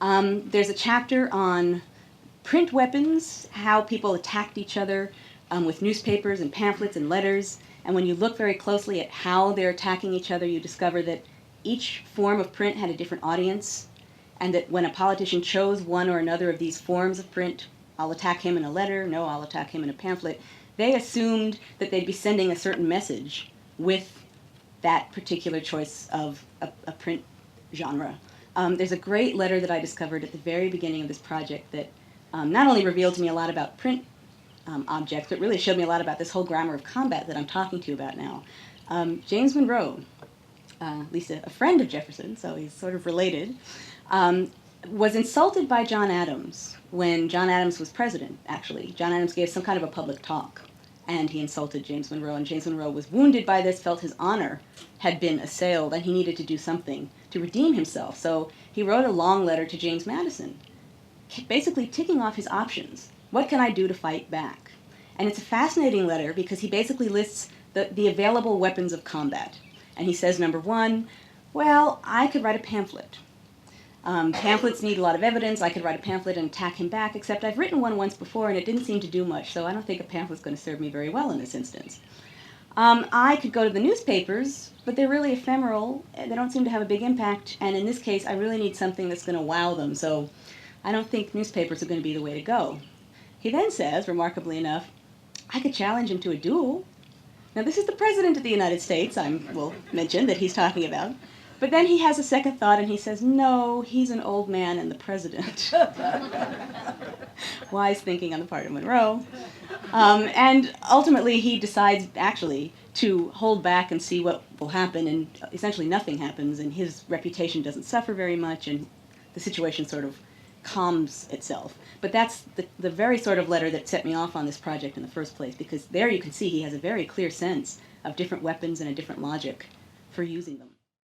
There's a chapter on print weapons, how people attacked each other with newspapers and pamphlets and letters. And when you look very closely at how they're attacking each other, you discover that each form of print had a different audience, and that when a politician chose one or another of these forms of print, I'll attack him in a letter, no, I'll attack him in a pamphlet, they assumed that they'd be sending a certain message with that particular choice of a print genre. There's a great letter that I discovered at the very beginning of this project that not only revealed to me a lot about print objects, but really showed me a lot about this whole grammar of combat that I'm talking to you about now. James Monroe, at least a friend of Jefferson, so he's sort of related, was insulted by John Adams when John Adams was president, actually. John Adams gave some kind of a public talk, and he insulted James Monroe, and James Monroe was wounded by this, felt his honor had been assailed, and he needed to do something to redeem himself. So he wrote a long letter to James Madison, basically ticking off his options. What can I do to fight back? And it's a fascinating letter because he basically lists the available weapons of combat. And he says, number one, well, I could write a pamphlet. Pamphlets need a lot of evidence. I could write a pamphlet and attack him back, except I've written one once before and it didn't seem to do much, so I don't think a pamphlet's going to serve me very well in this instance. I could go to the newspapers, but they're really ephemeral. They don't seem to have a big impact, and in this case, I really need something that's going to wow them, so I don't think newspapers are going to be the way to go. He then says, remarkably enough, I could challenge him to a duel. Now, this is the President of the United States, I will mention, that he's talking about. But then he has a second thought and he says, no, he's an old man and the president. Wise thinking on the part of Monroe. And ultimately he decides, actually, to hold back and see what will happen, and essentially nothing happens, and his reputation doesn't suffer very much, and the situation sort of calms itself. But that's the very sort of letter that set me off on this project in the first place, because there you can see he has a very clear sense of different weapons and a different logic for using them.